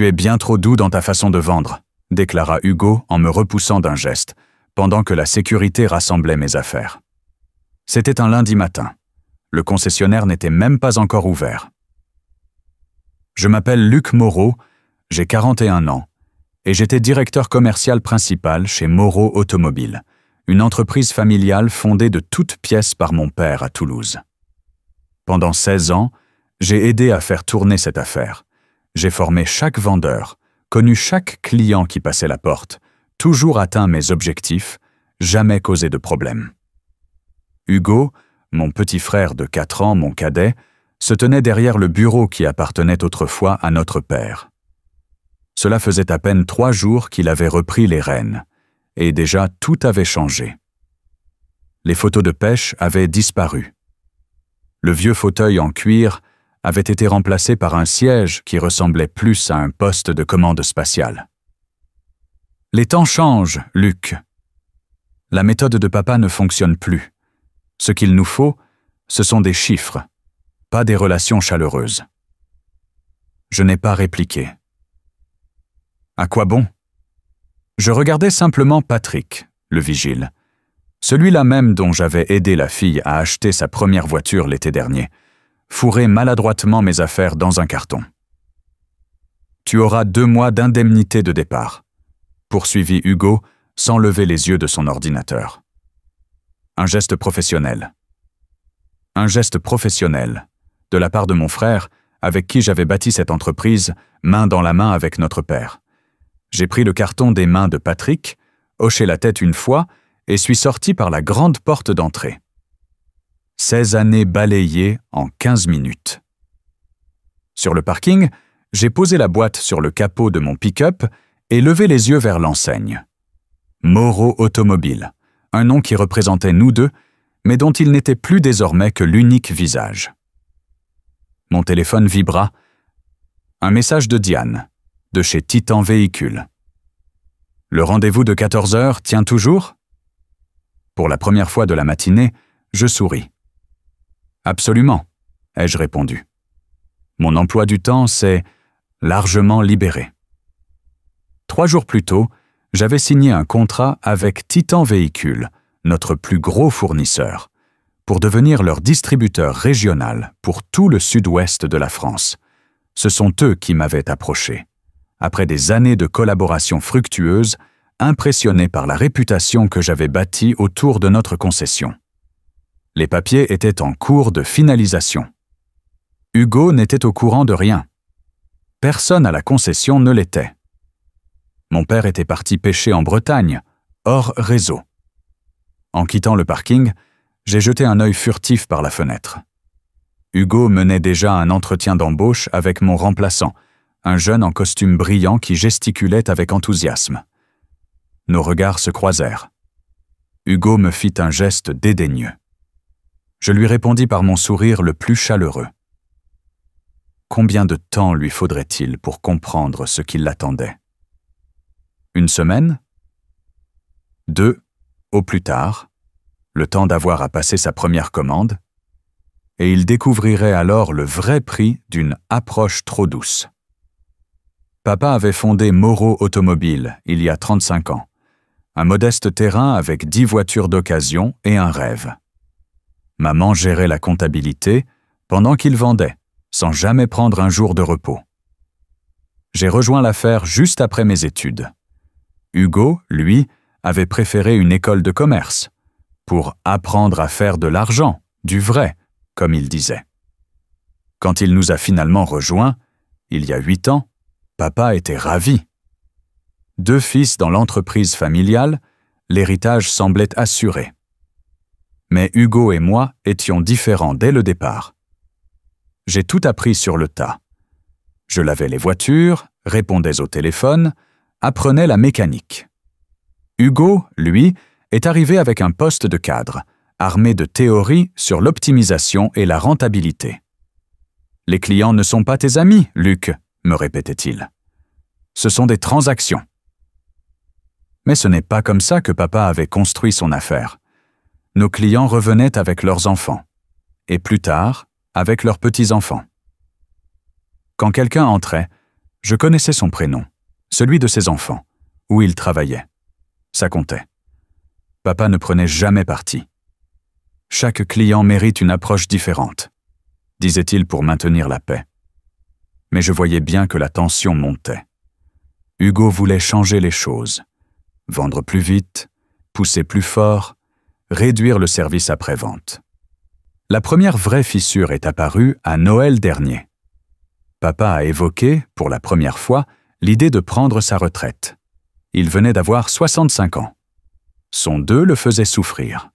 Tu es bien trop doux dans ta façon de vendre, déclara Hugo en me repoussant d'un geste, pendant que la sécurité rassemblait mes affaires. C'était un lundi matin. Le concessionnaire n'était même pas encore ouvert. Je m'appelle Luc Moreau, j'ai 41 ans, et j'étais directeur commercial principal chez Moreau Automobile, une entreprise familiale fondée de toutes pièces par mon père à Toulouse. Pendant 16 ans, j'ai aidé à faire tourner cette affaire. J'ai formé chaque vendeur, connu chaque client qui passait la porte, toujours atteint mes objectifs, jamais causé de problème. Hugo, mon petit frère de 4 ans, mon cadet, se tenait derrière le bureau qui appartenait autrefois à notre père. Cela faisait à peine 3 jours qu'il avait repris les rênes, et déjà tout avait changé. Les photos de pêche avaient disparu. Le vieux fauteuil en cuir avait été remplacé par un siège qui ressemblait plus à un poste de commande spatiale. Les temps changent, Luc. La méthode de papa ne fonctionne plus. Ce qu'il nous faut, ce sont des chiffres, pas des relations chaleureuses. Je n'ai pas répliqué. À quoi bon? Je regardais simplement Patrick, le vigile, celui-là même dont j'avais aidé la fille à acheter sa première voiture l'été dernier, fourrer maladroitement mes affaires dans un carton. Tu auras 2 mois d'indemnité de départ, poursuivit Hugo sans lever les yeux de son ordinateur. Un geste professionnel. Un geste professionnel, de la part de mon frère, avec qui j'avais bâti cette entreprise, main dans la main avec notre père. J'ai pris le carton des mains de Patrick, hoché la tête une fois et suis sorti par la grande porte d'entrée. 16 années balayées en 15 minutes. Sur le parking, j'ai posé la boîte sur le capot de mon pick-up et levé les yeux vers l'enseigne. Moreau Automobile, un nom qui représentait nous deux, mais dont il n'était plus désormais que l'unique visage. Mon téléphone vibra. Un message de Diane, de chez Titan Véhicule. Le rendez-vous de 14 h tient toujours? Pour la première fois de la matinée, je souris. Absolument, ai-je répondu. Mon emploi du temps s'est largement libéré. 3 jours plus tôt, j'avais signé un contrat avec Titan Véhicule, notre plus gros fournisseur, pour devenir leur distributeur régional pour tout le sud-ouest de la France. Ce sont eux qui m'avaient approché, après des années de collaboration fructueuse, impressionnés par la réputation que j'avais bâtie autour de notre concession. Les papiers étaient en cours de finalisation. Hugo n'était au courant de rien. Personne à la concession ne l'était. Mon père était parti pêcher en Bretagne, hors réseau. En quittant le parking, j'ai jeté un œil furtif par la fenêtre. Hugo menait déjà un entretien d'embauche avec mon remplaçant, un jeune en costume brillant qui gesticulait avec enthousiasme. Nos regards se croisèrent. Hugo me fit un geste dédaigneux. Je lui répondis par mon sourire le plus chaleureux. Combien de temps lui faudrait-il pour comprendre ce qui l'attendait? 1 semaine? 2, au plus tard, le temps d'avoir à passer sa première commande, et il découvrirait alors le vrai prix d'une approche trop douce. Papa avait fondé Moreau Automobile il y a 35 ans, un modeste terrain avec 10 voitures d'occasion et un rêve. Maman gérait la comptabilité pendant qu'il vendait, sans jamais prendre un jour de repos. J'ai rejoint l'affaire juste après mes études. Hugo, lui, avait préféré une école de commerce, pour apprendre à faire de l'argent, du vrai, comme il disait. Quand il nous a finalement rejoints, il y a 8 ans, papa était ravi. 2 fils dans l'entreprise familiale, l'héritage semblait assuré. Mais Hugo et moi étions différents dès le départ. J'ai tout appris sur le tas. Je lavais les voitures, répondais au téléphone, apprenais la mécanique. Hugo, lui, est arrivé avec un poste de cadre, armé de théories sur l'optimisation et la rentabilité. « Les clients ne sont pas tes amis, Luc », me répétait-il. « Ce sont des transactions. » Mais ce n'est pas comme ça que papa avait construit son affaire. Nos clients revenaient avec leurs enfants, et plus tard, avec leurs petits-enfants. Quand quelqu'un entrait, Je connaissais son prénom, celui de ses enfants, où il travaillait. Ça comptait. Papa ne prenait jamais parti. Chaque client mérite une approche différente, disait-il pour maintenir la paix. Mais je voyais bien que la tension montait. Hugo voulait changer les choses, vendre plus vite, pousser plus fort, réduire le service après-vente. La première vraie fissure est apparue à Noël dernier. Papa a évoqué, pour la première fois, l'idée de prendre sa retraite. Il venait d'avoir 65 ans. Son deuil le faisait souffrir.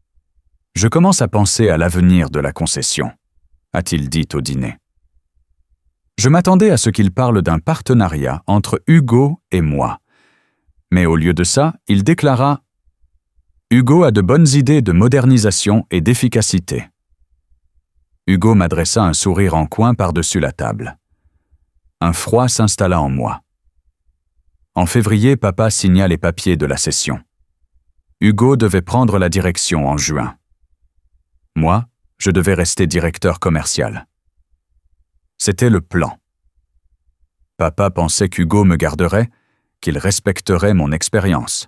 « Je commence à penser à l'avenir de la concession », a-t-il dit au dîner. Je m'attendais à ce qu'il parle d'un partenariat entre Hugo et moi. Mais au lieu de ça, il déclara « Hugo a de bonnes idées de modernisation et d'efficacité. » Hugo m'adressa un sourire en coin par-dessus la table. Un froid s'installa en moi. En février, papa signa les papiers de la cession. Hugo devait prendre la direction en juin. Moi, je devais rester directeur commercial. C'était le plan. Papa pensait qu'Hugo me garderait, qu'il respecterait mon expérience.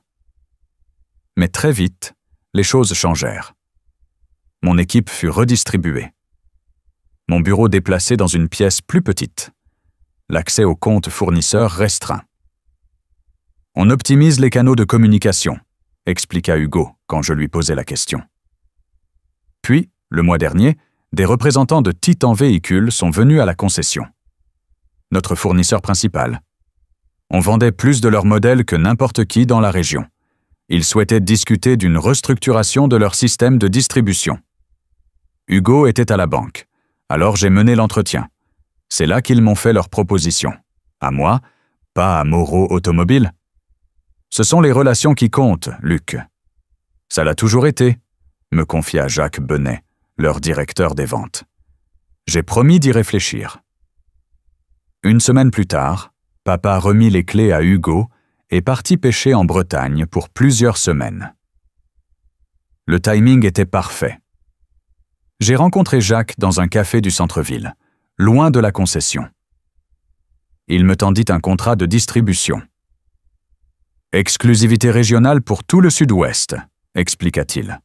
Mais très vite, les choses changèrent. Mon équipe fut redistribuée. Mon bureau déplacé dans une pièce plus petite. L'accès aux comptes fournisseurs restreint. On optimise les canaux de communication, expliqua Hugo quand je lui posai la question. Puis, le mois dernier, des représentants de Titan Véhicules sont venus à la concession. Notre fournisseur principal. On vendait plus de leurs modèles que n'importe qui dans la région. Ils souhaitaient discuter d'une restructuration de leur système de distribution. Hugo était à la banque, alors j'ai mené l'entretien. C'est là qu'ils m'ont fait leur proposition. À moi, pas à Moreau Automobile. Ce sont les relations qui comptent, Luc. Ça l'a toujours été, me confia Jacques Benet, leur directeur des ventes. J'ai promis d'y réfléchir. Une semaine plus tard, papa remit les clés à Hugo et partit pêcher en Bretagne pour plusieurs semaines. Le timing était parfait. J'ai rencontré Jacques dans un café du centre-ville, loin de la concession. Il me tendit un contrat de distribution. Exclusivité régionale pour tout le sud-ouest, expliqua-t-il.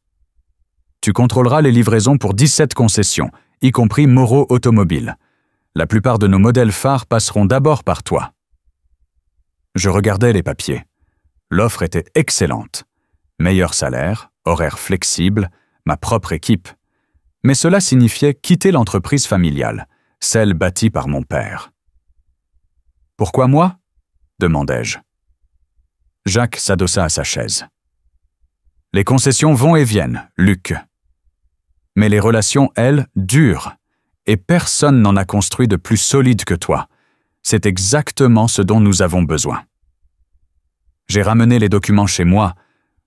Tu contrôleras les livraisons pour 17 concessions, y compris Moreau Automobile. La plupart de nos modèles phares passeront d'abord par toi. Je regardais les papiers. L'offre était excellente. Meilleur salaire, horaire flexible, ma propre équipe. Mais cela signifiait quitter l'entreprise familiale, celle bâtie par mon père. « Pourquoi moi ?» demandai-je. Jacques s'adossa à sa chaise. « Les concessions vont et viennent, Luc. Mais les relations, elles, durent, et personne n'en a construit de plus solide que toi. C'est exactement ce dont nous avons besoin. J'ai ramené les documents chez moi.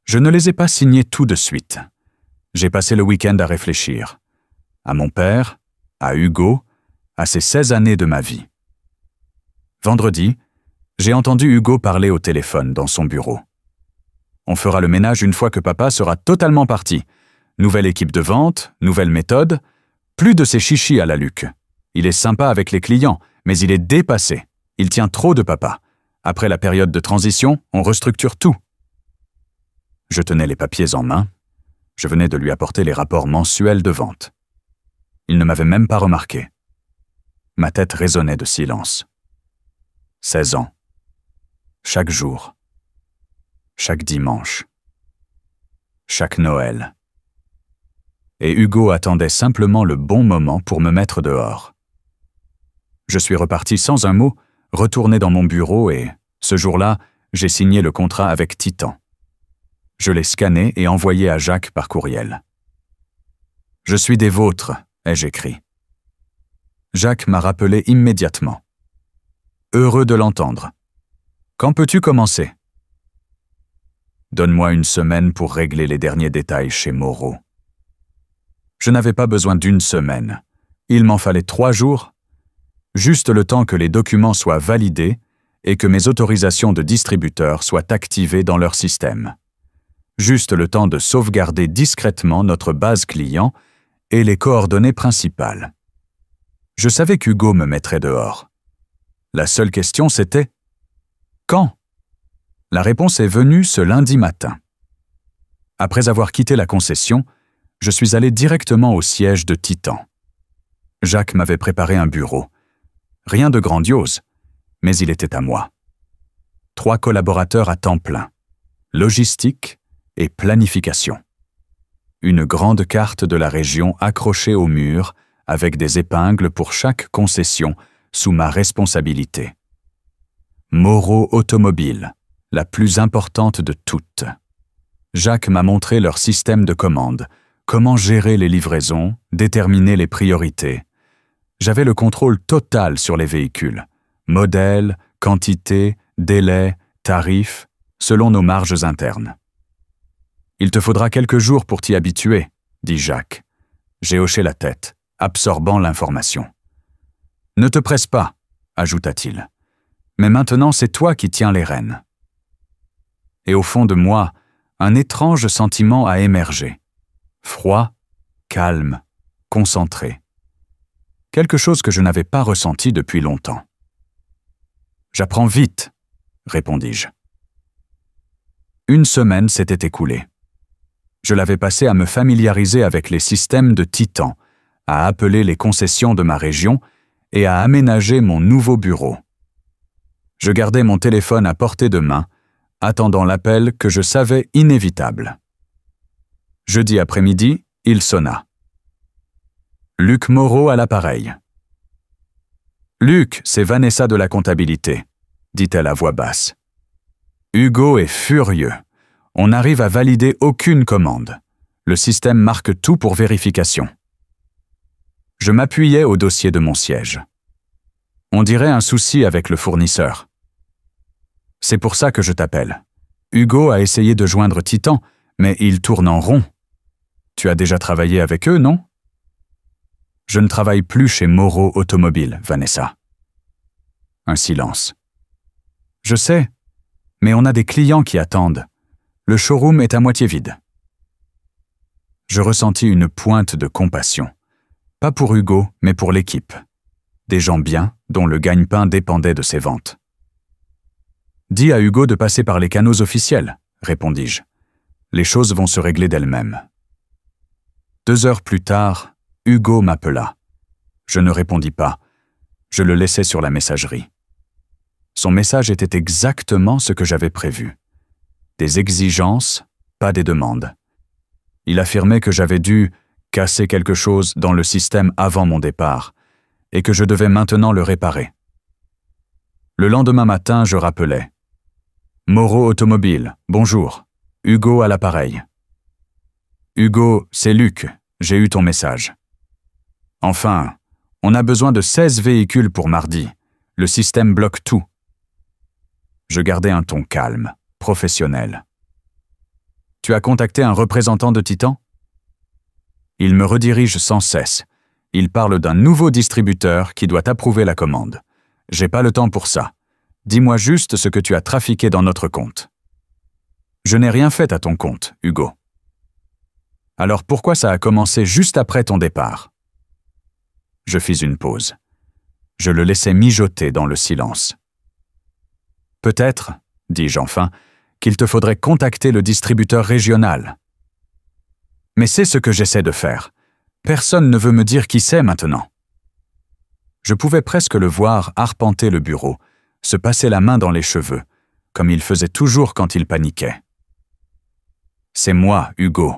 Je ne les ai pas signés tout de suite. J'ai passé le week-end à réfléchir. À mon père, à Hugo, à ces 16 années de ma vie. Vendredi, j'ai entendu Hugo parler au téléphone dans son bureau. On fera le ménage une fois que papa sera totalement parti. Nouvelle équipe de vente, nouvelle méthode. Plus de ces chichis à la Luc. Il est sympa avec les clients, mais il est dépassé. Il tient trop de papa. Après la période de transition, on restructure tout. Je tenais les papiers en main. Je venais de lui apporter les rapports mensuels de vente. Il ne m'avait même pas remarqué. Ma tête résonnait de silence. 16 ans. Chaque jour. Chaque dimanche. Chaque Noël. Et Hugo attendait simplement le bon moment pour me mettre dehors. Je suis reparti sans un mot, retourné dans mon bureau et, ce jour-là, j'ai signé le contrat avec Titan. Je l'ai scanné et envoyé à Jacques par courriel. « Je suis des vôtres », ai-je écrit. Jacques m'a rappelé immédiatement. « Heureux de l'entendre. Quand peux-tu commencer ?»« Donne-moi une semaine pour régler les derniers détails chez Moreau. » Je n'avais pas besoin d'une semaine. Il m'en fallait 3 jours, juste le temps que les documents soient validés et que mes autorisations de distributeur soient activées dans leur système. Juste le temps de sauvegarder discrètement notre base client et les coordonnées principales. Je savais qu'Hugo me mettrait dehors. La seule question, c'était « Quand ?» La réponse est venue ce lundi matin. Après avoir quitté la concession, je suis allé directement au siège de Titan. Jacques m'avait préparé un bureau. Rien de grandiose, mais il était à moi. 3 collaborateurs à temps plein, logistique et planification. Une grande carte de la région accrochée au mur avec des épingles pour chaque concession sous ma responsabilité. Moreau Automobile, la plus importante de toutes. Jacques m'a montré leur système de commande, comment gérer les livraisons, déterminer les priorités. J'avais le contrôle total sur les véhicules, modèles, quantité, délai, tarifs, selon nos marges internes. « Il te faudra quelques jours pour t'y habituer », dit Jacques. J'ai hoché la tête, absorbant l'information. « Ne te presse pas », ajouta-t-il. « Mais maintenant, c'est toi qui tiens les rênes. » Et au fond de moi, un étrange sentiment a émergé. Froid, calme, concentré. Quelque chose que je n'avais pas ressenti depuis longtemps. « J'apprends vite », répondis-je. 1 semaine s'était écoulée. Je l'avais passé à me familiariser avec les systèmes de Titan, à appeler les concessions de ma région et à aménager mon nouveau bureau. Je gardais mon téléphone à portée de main, attendant l'appel que je savais inévitable. Jeudi après-midi, il sonna. Luc Moreau à l'appareil. « Luc, c'est Vanessa de la comptabilité », dit-elle à voix basse. Hugo est furieux. On n'arrive à valider aucune commande. Le système marque tout pour vérification. Je m'appuyais au dossier de mon siège. On dirait un souci avec le fournisseur. C'est pour ça que je t'appelle. Hugo a essayé de joindre Titan, mais il tourne en rond. Tu as déjà travaillé avec eux, non? Je ne travaille plus chez Moreau Automobile, Vanessa. Un silence. Je sais, mais on a des clients qui attendent. Le showroom est à moitié vide. Je ressentis une pointe de compassion. Pas pour Hugo, mais pour l'équipe. Des gens bien, dont le gagne-pain dépendait de ses ventes. Dis à Hugo de passer par les canaux officiels, répondis-je. Les choses vont se régler d'elles-mêmes. 2 heures plus tard, Hugo m'appela. Je ne répondis pas. Je le laissai sur la messagerie. Son message était exactement ce que j'avais prévu. Des exigences, pas des demandes. Il affirmait que j'avais dû casser quelque chose dans le système avant mon départ et que je devais maintenant le réparer. Le lendemain matin, je rappelais. Moreau Automobile, bonjour. Hugo à l'appareil. Hugo, c'est Luc, j'ai eu ton message. Enfin, on a besoin de 16 véhicules pour mardi. Le système bloque tout. Je gardais un ton calme, professionnel. Tu as contacté un représentant de Titan? Il me redirige sans cesse. Il parle d'un nouveau distributeur qui doit approuver la commande. J'ai pas le temps pour ça. Dis-moi juste ce que tu as trafiqué dans notre compte. Je n'ai rien fait à ton compte, Hugo. Alors pourquoi ça a commencé juste après ton départ? Je fis une pause. Je le laissais mijoter dans le silence. Peut-être, dis-je enfin, qu'il te faudrait contacter le distributeur régional. Mais c'est ce que j'essaie de faire. Personne ne veut me dire qui c'est maintenant. Je pouvais presque le voir arpenter le bureau, se passer la main dans les cheveux, comme il faisait toujours quand il paniquait. C'est moi, Hugo.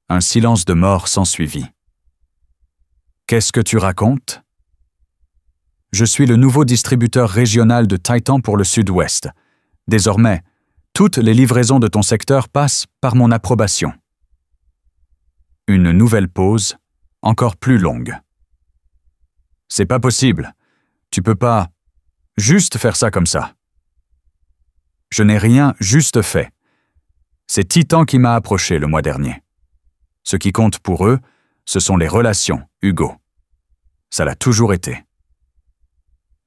Un silence de mort s'ensuivit. Qu'est-ce que tu racontes? Je suis le nouveau distributeur régional de Titan pour le Sud-Ouest. Désormais, toutes les livraisons de ton secteur passent par mon approbation. Une nouvelle pause, encore plus longue. C'est pas possible. Tu peux pas juste faire ça comme ça. Je n'ai rien juste fait. C'est Titan qui m'a approché le mois dernier. Ce qui compte pour eux, ce sont les relations, Hugo. Ça l'a toujours été.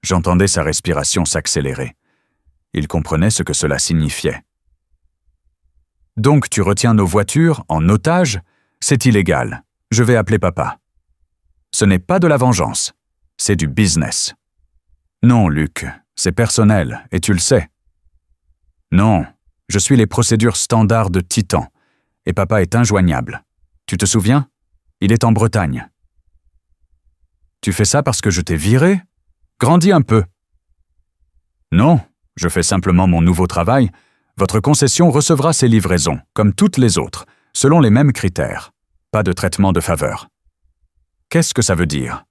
J'entendais sa respiration s'accélérer. Il comprenait ce que cela signifiait. Donc tu retiens nos voitures en otage? C'est illégal. Je vais appeler papa. Ce n'est pas de la vengeance, c'est du business. Non, Luc, c'est personnel, et tu le sais. Non, je suis les procédures standards de Titan, et papa est injoignable. Tu te souviens? Il est en Bretagne. Tu fais ça parce que je t'ai viré? Grandis un peu. Non, je fais simplement mon nouveau travail. Votre concession recevra ses livraisons, comme toutes les autres, selon les mêmes critères. Pas de traitement de faveur. Qu'est-ce que ça veut dire?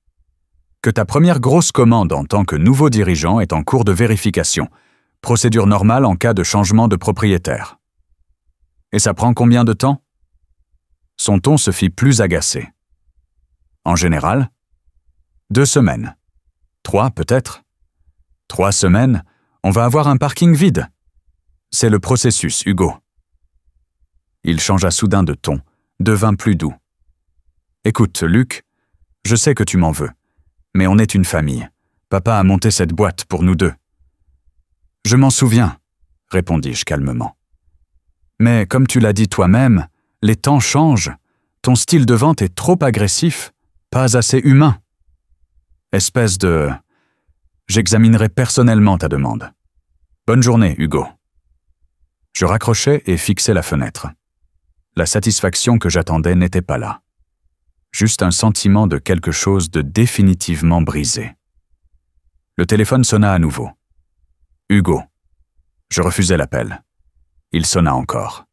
Que ta première grosse commande en tant que nouveau dirigeant est en cours de vérification, procédure normale en cas de changement de propriétaire. Et ça prend combien de temps? Son ton se fit plus agacé. En général, 2 semaines. 3 peut-être. 3 semaines, on va avoir un parking vide. C'est le processus, Hugo. Il changea soudain de ton, devint plus doux. Écoute, Luc, je sais que tu m'en veux, mais on est une famille. Papa a monté cette boîte pour nous deux. Je m'en souviens, répondis-je calmement. Mais comme tu l'as dit toi-même, les temps changent. Ton style de vente est trop agressif, pas assez humain. Espèce de... J'examinerai personnellement ta demande. Bonne journée, Hugo. Je raccrochai et fixai la fenêtre. La satisfaction que j'attendais n'était pas là. Juste un sentiment de quelque chose de définitivement brisé. Le téléphone sonna à nouveau. Hugo. Je refusai l'appel. Il sonna encore.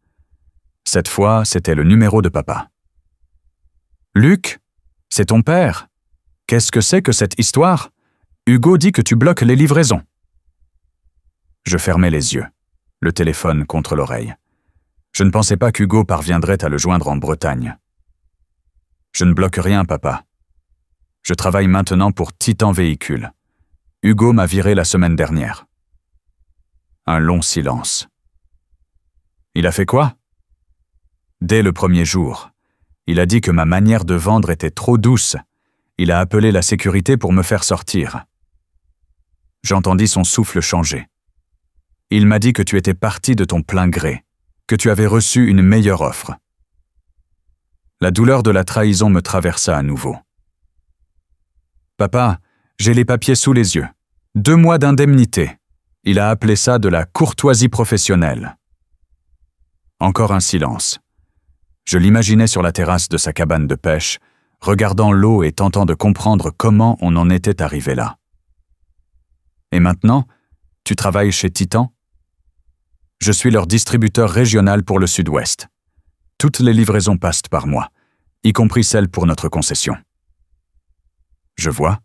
Cette fois, c'était le numéro de papa. Luc, c'est ton père. Qu'est-ce que c'est que cette histoire? Hugo dit que tu bloques les livraisons. Je fermai les yeux, le téléphone contre l'oreille. Je ne pensais pas qu'Hugo parviendrait à le joindre en Bretagne. Je ne bloque rien, papa. Je travaille maintenant pour Titan Véhicule. Hugo m'a viré la semaine dernière. Un long silence. Il a fait quoi? Dès le premier jour, il a dit que ma manière de vendre était trop douce. Il a appelé la sécurité pour me faire sortir. J'entendis son souffle changer. Il m'a dit que tu étais parti de ton plein gré, que tu avais reçu une meilleure offre. La douleur de la trahison me traversa à nouveau. Papa, j'ai les papiers sous les yeux. 2 mois d'indemnité. Il a appelé ça de la courtoisie professionnelle. Encore un silence. Je l'imaginais sur la terrasse de sa cabane de pêche, regardant l'eau et tentant de comprendre comment on en était arrivé là. Et maintenant, tu travailles chez Titan? Je suis leur distributeur régional pour le Sud-Ouest. Toutes les livraisons passent par moi, y compris celles pour notre concession. Je vois.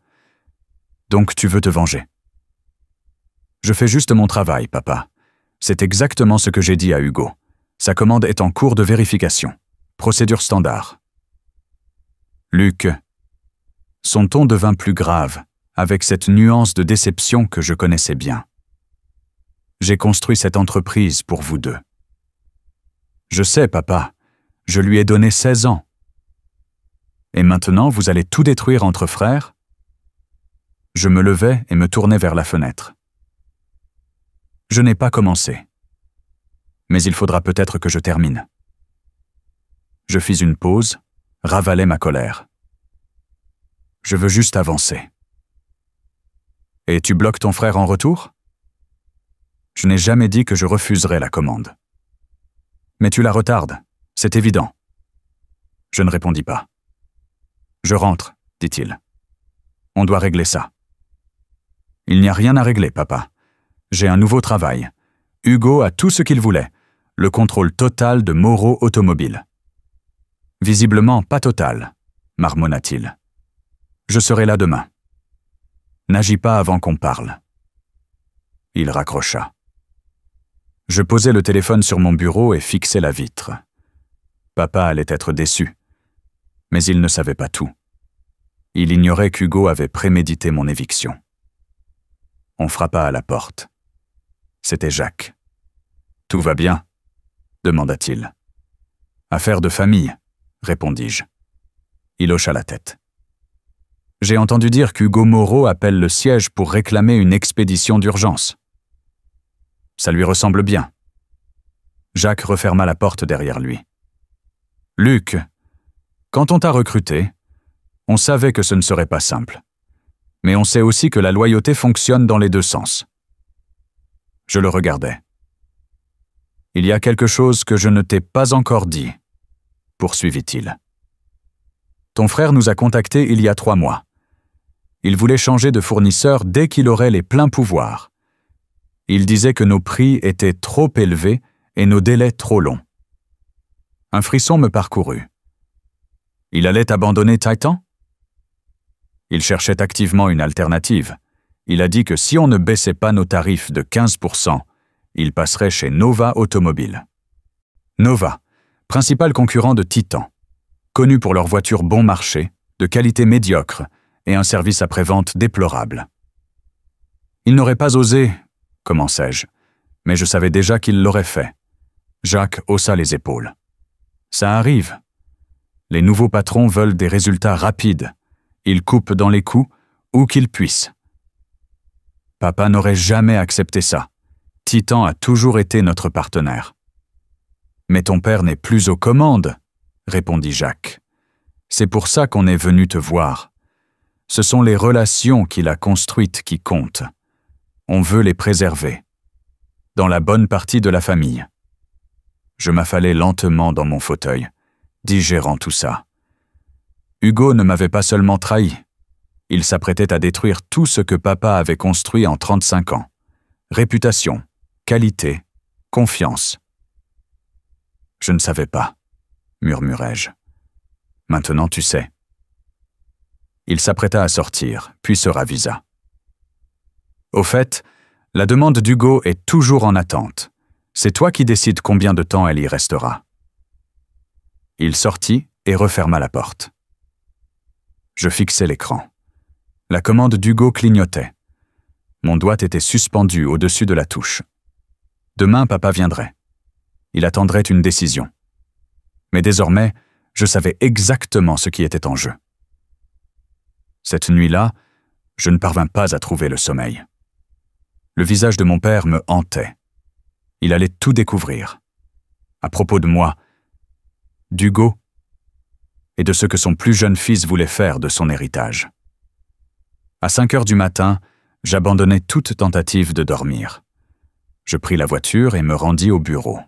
Donc tu veux te venger. Je fais juste mon travail, papa. C'est exactement ce que j'ai dit à Hugo. Sa commande est en cours de vérification. Procédure standard. Luc. Son ton devint plus grave, avec cette nuance de déception que je connaissais bien. J'ai construit cette entreprise pour vous deux. Je sais, papa. Je lui ai donné 16 ans. Et maintenant, vous allez tout détruire entre frères? Je me levai et me tournai vers la fenêtre. Je n'ai pas commencé. Mais il faudra peut-être que je termine. Je fis une pause, ravalai ma colère. Je veux juste avancer. Et tu bloques ton frère en retour? Je n'ai jamais dit que je refuserais la commande. Mais tu la retardes, c'est évident. Je ne répondis pas. Je rentre, dit-il. On doit régler ça. Il n'y a rien à régler, papa. J'ai un nouveau travail. Hugo a tout ce qu'il voulait, le contrôle total de Moreau Automobile. Visiblement pas total, marmonna-t-il. Je serai là demain. N'agis pas avant qu'on parle. Il raccrocha. Je posai le téléphone sur mon bureau et fixai la vitre. Papa allait être déçu. Mais il ne savait pas tout. Il ignorait qu'Hugo avait prémédité mon éviction. On frappa à la porte. C'était Jacques. « Tout va bien ?» demanda-t-il. « Affaire de famille » répondis-je. Il hocha la tête. « J'ai entendu dire qu'Hugo Moreau appelle le siège pour réclamer une expédition d'urgence. » Ça lui ressemble bien. Jacques referma la porte derrière lui. « Luc, quand on t'a recruté, on savait que ce ne serait pas simple. Mais on sait aussi que la loyauté fonctionne dans les deux sens. Je le regardais. Il y a quelque chose que je ne t'ai pas encore dit, poursuivit-il. Ton frère nous a contactés il y a 3 mois. Il voulait changer de fournisseur dès qu'il aurait les pleins pouvoirs. Il disait que nos prix étaient trop élevés et nos délais trop longs. Un frisson me parcourut. Il allait abandonner Titan? Il cherchait activement une alternative. Il a dit que si on ne baissait pas nos tarifs de 15%, il passerait chez Nova Automobile. Nova, principal concurrent de Titan, connu pour leurs voitures bon marché, de qualité médiocre et un service après-vente déplorable. Il n'aurait pas osé, commençai-je, mais je savais déjà qu'il l'aurait fait. Jacques haussa les épaules. Ça arrive. Les nouveaux patrons veulent des résultats rapides. Ils coupent dans les coûts où qu'ils puissent. Papa n'aurait jamais accepté ça. Titan a toujours été notre partenaire. Mais ton père n'est plus aux commandes, répondit Jacques. C'est pour ça qu'on est venu te voir. Ce sont les relations qu'il a construites qui comptent. On veut les préserver. Dans la bonne partie de la famille. Je m'affalais lentement dans mon fauteuil, digérant tout ça. Hugo ne m'avait pas seulement trahi. Il s'apprêtait à détruire tout ce que papa avait construit en 35 ans. Réputation, qualité, confiance. Je ne savais pas, murmurai-je. Maintenant tu sais. Il s'apprêta à sortir, puis se ravisa. Au fait, la demande d'Hugo est toujours en attente. C'est toi qui décides combien de temps elle y restera. Il sortit et referma la porte. Je fixai l'écran. La commande d'Hugo clignotait. Mon doigt était suspendu au-dessus de la touche. Demain, papa viendrait. Il attendrait une décision. Mais désormais, je savais exactement ce qui était en jeu. Cette nuit-là, je ne parvins pas à trouver le sommeil. Le visage de mon père me hantait. Il allait tout découvrir. À propos de moi, d'Hugo, et de ce que son plus jeune fils voulait faire de son héritage. À 5 heures du matin, j'abandonnai toute tentative de dormir. Je pris la voiture et me rendis au bureau.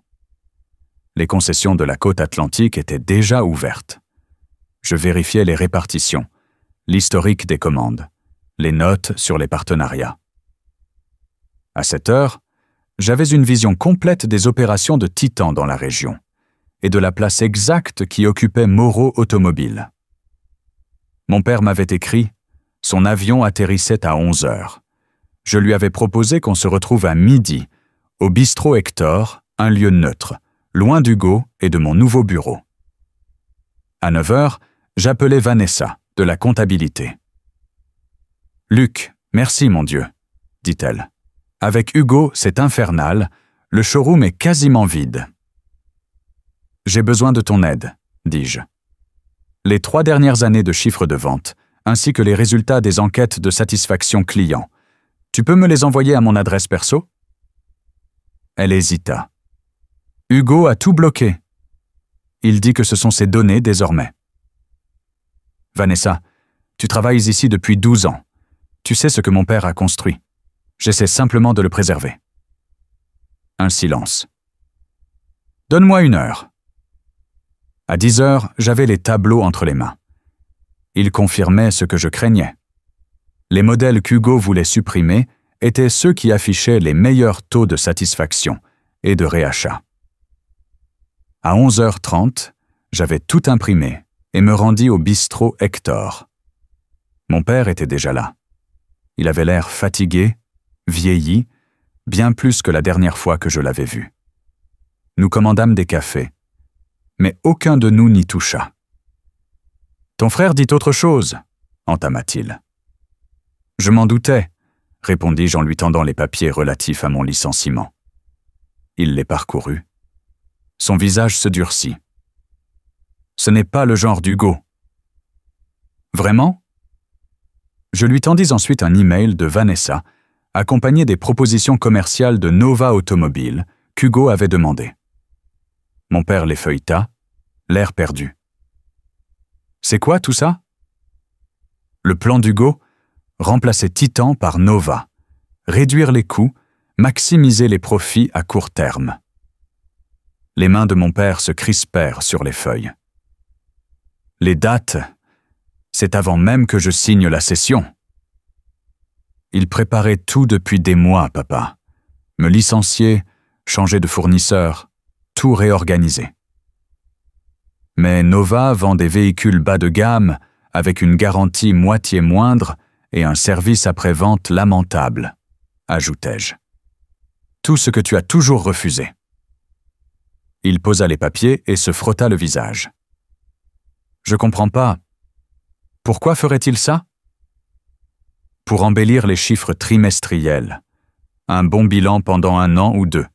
Les concessions de la côte atlantique étaient déjà ouvertes. Je vérifiais les répartitions, l'historique des commandes, les notes sur les partenariats. À 7 heures, j'avais une vision complète des opérations de Titan dans la région et de la place exacte qui occupait Moreau Automobile. Mon père m'avait écrit « Son avion atterrissait à 11 heures. Je lui avais proposé qu'on se retrouve à midi, au bistrot Hector, un lieu neutre, loin d'Hugo et de mon nouveau bureau. À 9 heures, j'appelais Vanessa, de la comptabilité. « Luc, merci mon Dieu, dit-elle. Avec Hugo, c'est infernal, le showroom est quasiment vide. » J'ai besoin de ton aide, dis-je. Les 3 dernières années de chiffre de vente, ainsi que les résultats des enquêtes de satisfaction client. Tu peux me les envoyer à mon adresse perso? Elle hésita. Hugo a tout bloqué. Il dit que ce sont ses données désormais. Vanessa, tu travailles ici depuis 12 ans. Tu sais ce que mon père a construit. J'essaie simplement de le préserver. Un silence. Donne-moi 1 heure. À 10 heures, j'avais les tableaux entre les mains. Ils confirmaient ce que je craignais. Les modèles qu'Hugo voulait supprimer étaient ceux qui affichaient les meilleurs taux de satisfaction et de réachat. À 11h30, j'avais tout imprimé et me rendis au bistrot Hector. Mon père était déjà là. Il avait l'air fatigué, vieilli, bien plus que la dernière fois que je l'avais vu. Nous commandâmes des cafés, mais aucun de nous n'y toucha. « Ton frère dit autre chose, » entama-t-il. « Je m'en doutais, » répondis-je en lui tendant les papiers relatifs à mon licenciement. Il les parcourut. Son visage se durcit. « Ce n'est pas le genre d'Hugo. »« Vraiment ?» Je lui tendis ensuite un email de Vanessa, accompagné des propositions commerciales de Nova Automobile qu'Hugo avait demandées. Mon père les feuilleta, l'air perdu. « C'est quoi tout ça ?» Le plan d'Hugo, remplacer Titan par Nova, réduire les coûts, maximiser les profits à court terme. Les mains de mon père se crispèrent sur les feuilles. Les dates, c'est avant même que je signe la cession. Il préparait tout depuis des mois, papa. Me licencier, changer de fournisseur, tout réorganiser. Mais Nova vend des véhicules bas de gamme avec une garantie moitié moindre et un service après-vente lamentable, ajoutai-je. Tout ce que tu as toujours refusé. Il posa les papiers et se frotta le visage. Je comprends pas. Pourquoi ferait-il ça? Pour embellir les chiffres trimestriels. Un bon bilan pendant 1 an ou 2,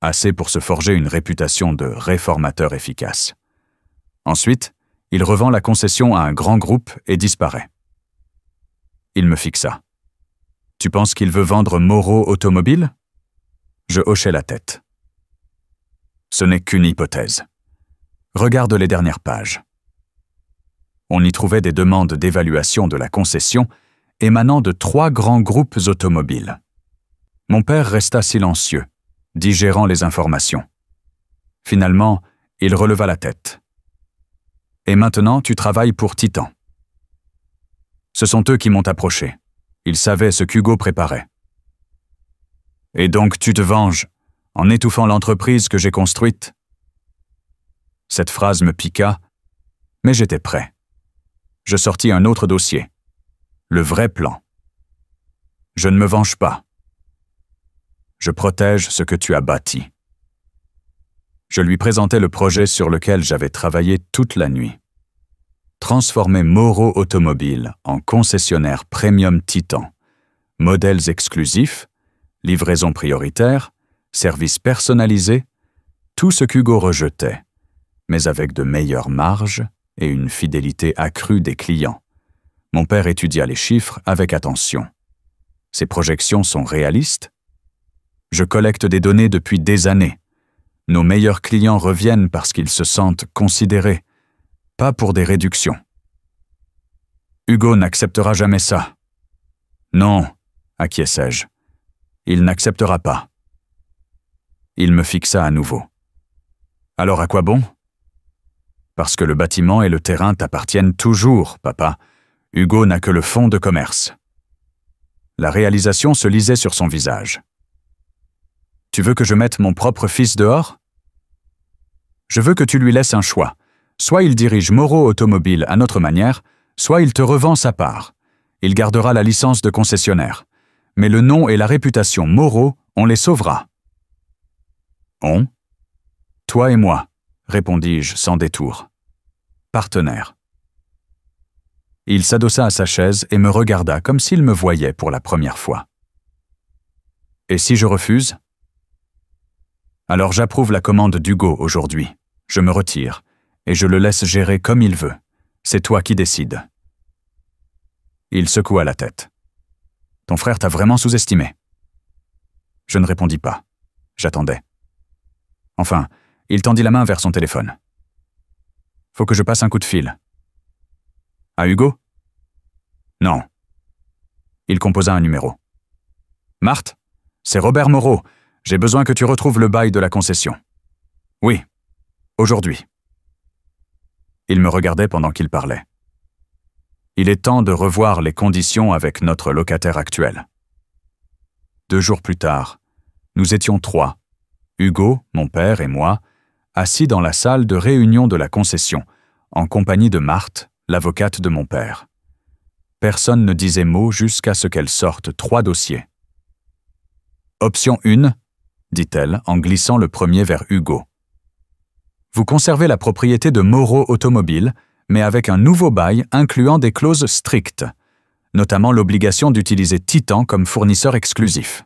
assez pour se forger une réputation de réformateur efficace. Ensuite, il revend la concession à un grand groupe et disparaît. Il me fixa. Tu penses qu'il veut vendre Moreau Automobile? Je hochai la tête. Ce n'est qu'une hypothèse. Regarde les dernières pages. On y trouvait des demandes d'évaluation de la concession émanant de 3 grands groupes automobiles. Mon père resta silencieux, digérant les informations. Finalement, il releva la tête. « Et maintenant, tu travailles pour Titan. » Ce sont eux qui m'ont approché. Ils savaient ce qu'Hugo préparait. « Et donc tu te venges, en étouffant l'entreprise que j'ai construite ?» Cette phrase me piqua, mais j'étais prêt. Je sortis un autre dossier. Le vrai plan. Je ne me venge pas. Je protège ce que tu as bâti. Je lui présentai le projet sur lequel j'avais travaillé toute la nuit. Transformer Moreau Automobile en concessionnaire premium Titan. Modèles exclusifs, livraison prioritaire, services personnalisés, tout ce qu'Hugo rejetait, mais avec de meilleures marges et une fidélité accrue des clients. Mon père étudia les chiffres avec attention. Ces projections sont réalistes? Je collecte des données depuis des années. Nos meilleurs clients reviennent parce qu'ils se sentent considérés, pas pour des réductions. Hugo n'acceptera jamais ça. Non, acquiesçai-je. Il n'acceptera pas. Il me fixa à nouveau. Alors à quoi bon? Parce que le bâtiment et le terrain t'appartiennent toujours, papa. Hugo n'a que le fonds de commerce. La réalisation se lisait sur son visage. Tu veux que je mette mon propre fils dehors? Je veux que tu lui laisses un choix. Soit il dirige Moreau Automobile à notre manière, soit il te revend sa part. Il gardera la licence de concessionnaire. Mais le nom et la réputation Moreau, on les sauvera. On? Toi et moi, répondis-je sans détour. Partenaire. Il s'adossa à sa chaise et me regarda comme s'il me voyait pour la première fois. Et si je refuse? Alors j'approuve la commande d'Hugo aujourd'hui. Je me retire, et je le laisse gérer comme il veut. C'est toi qui décides. Il secoua la tête. Ton frère t'a vraiment sous-estimé. Je ne répondis pas. J'attendais. Enfin, il tendit la main vers son téléphone. Faut que je passe un coup de fil. À Hugo? Non. Il composa un numéro. Marthe, c'est Robert Moreau. J'ai besoin que tu retrouves le bail de la concession. Oui, aujourd'hui. Il me regardait pendant qu'il parlait. Il est temps de revoir les conditions avec notre locataire actuel. 2 jours plus tard, nous étions 3, Hugo, mon père et moi, assis dans la salle de réunion de la concession, en compagnie de Marthe, l'avocate de mon père. Personne ne disait mot jusqu'à ce qu'elle sorte 3 dossiers. Option 1, dit-elle en glissant le premier vers Hugo. Vous conservez la propriété de Moreau Automobile, mais avec un nouveau bail incluant des clauses strictes, notamment l'obligation d'utiliser Titan comme fournisseur exclusif.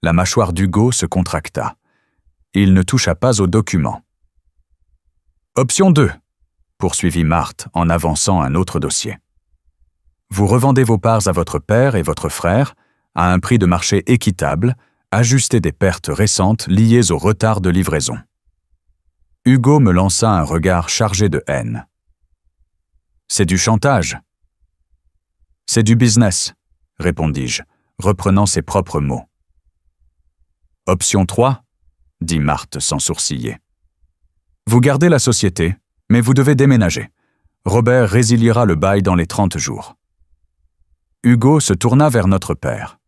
La mâchoire d'Hugo se contracta. Il ne toucha pas au document. Option 2, poursuivit Marthe en avançant un autre dossier. Vous revendez vos parts à votre père et votre frère à un prix de marché équitable, ajusté des pertes récentes liées au retard de livraison. Hugo me lança un regard chargé de haine. C'est du chantage. C'est du business, répondis-je, reprenant ses propres mots. Option 3, dit Marthe sans sourciller. Vous gardez la société, mais vous devez déménager. Robert résiliera le bail dans les 30 jours. Hugo se tourna vers notre père.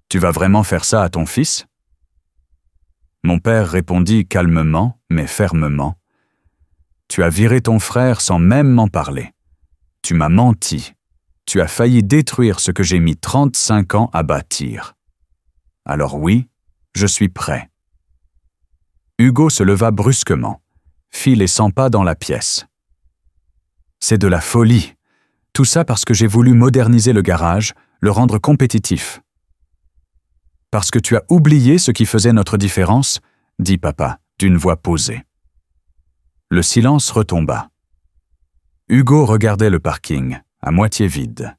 Tu vas vraiment faire ça à ton fils? Mon père répondit calmement, mais fermement. Tu as viré ton frère sans même m'en parler. Tu m'as menti. Tu as failli détruire ce que j'ai mis 35 ans à bâtir. Alors oui, je suis prêt. Hugo se leva brusquement, fit les 100 pas dans la pièce. C'est de la folie. Tout ça parce que j'ai voulu moderniser le garage, le rendre compétitif. Parce que tu as oublié ce qui faisait notre différence, dit papa, d'une voix posée. Le silence retomba. Hugo regardait le parking, à moitié vide.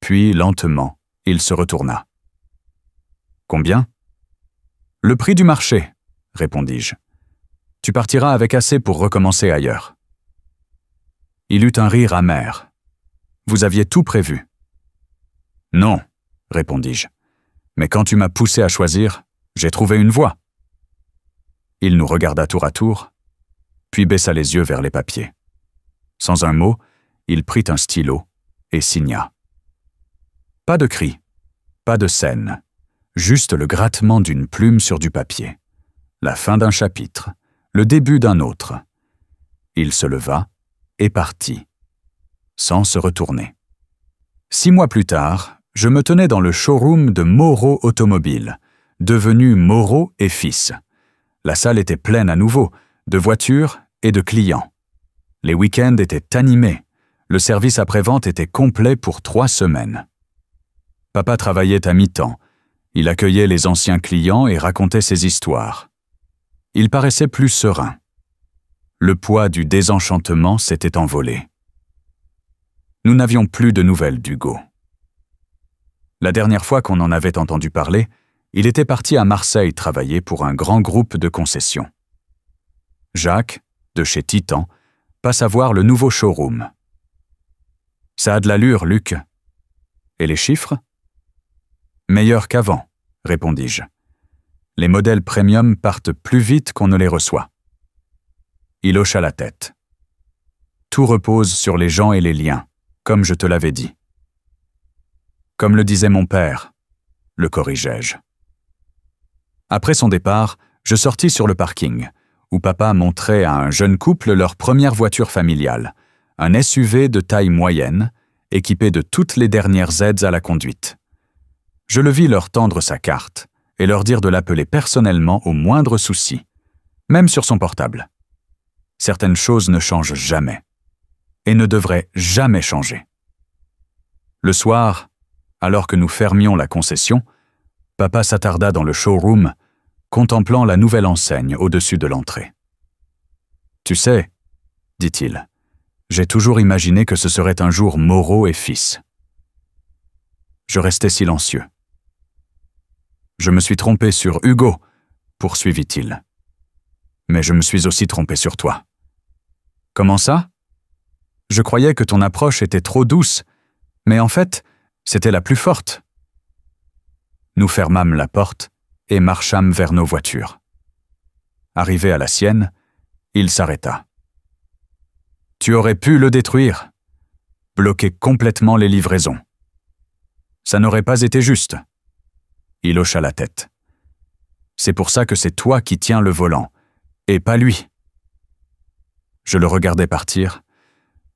Puis, lentement, il se retourna. Combien? Le prix du marché, répondis-je. Tu partiras avec assez pour recommencer ailleurs. Il eut un rire amer. Vous aviez tout prévu. Non, répondis-je. Mais quand tu m'as poussé à choisir, j'ai trouvé une voie. Il nous regarda tour à tour, puis baissa les yeux vers les papiers. Sans un mot, il prit un stylo et signa. Pas de cri, pas de scène, juste le grattement d'une plume sur du papier. La fin d'un chapitre, le début d'un autre. Il se leva et partit, sans se retourner. 6 mois plus tard, je me tenais dans le showroom de Moreau Automobile, devenu Moreau et Fils. La salle était pleine à nouveau, de voitures et de clients. Les week-ends étaient animés. Le service après-vente était complet pour 3 semaines. Papa travaillait à mi-temps. Il accueillait les anciens clients et racontait ses histoires. Il paraissait plus serein. Le poids du désenchantement s'était envolé. Nous n'avions plus de nouvelles d'Hugo. La dernière fois qu'on en avait entendu parler, il était parti à Marseille travailler pour un grand groupe de concessions. Jacques, de chez Titan, passe à voir le nouveau showroom. « Ça a de l'allure, Luc. »« Et les chiffres ?»« Meilleurs qu'avant, » répondis-je. « Les modèles premium partent plus vite qu'on ne les reçoit. » Il hocha la tête. « Tout repose sur les gens et les liens, comme je te l'avais dit. » Comme le disait mon père, le corrigeai-je. Après son départ, je sortis sur le parking, où papa montrait à un jeune couple leur première voiture familiale, un SUV de taille moyenne, équipé de toutes les dernières aides à la conduite. Je le vis leur tendre sa carte et leur dire de l'appeler personnellement au moindre souci, même sur son portable. Certaines choses ne changent jamais, et ne devraient jamais changer. Le soir, alors que nous fermions la concession, papa s'attarda dans le showroom, contemplant la nouvelle enseigne au-dessus de l'entrée. « Tu sais, dit-il, j'ai toujours imaginé que ce serait un jour Moreau et Fils. » Je restai silencieux. « Je me suis trompé sur Hugo, poursuivit-il. Mais je me suis aussi trompé sur toi. »« Comment ça ? Je croyais que ton approche était trop douce, mais en fait, c'était la plus forte. » Nous fermâmes la porte et marchâmes vers nos voitures. Arrivé à la sienne, il s'arrêta. « Tu aurais pu le détruire, bloquer complètement les livraisons. Ça n'aurait pas été juste. » Il hocha la tête. « C'est pour ça que c'est toi qui tiens le volant, et pas lui. » Je le regardais partir,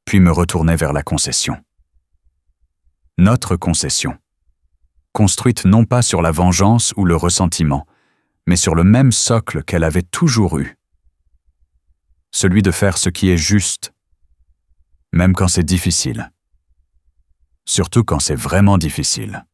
puis me retournai vers la concession. Notre concession, construite non pas sur la vengeance ou le ressentiment, mais sur le même socle qu'elle avait toujours eu. Celui de faire ce qui est juste, même quand c'est difficile. Surtout quand c'est vraiment difficile.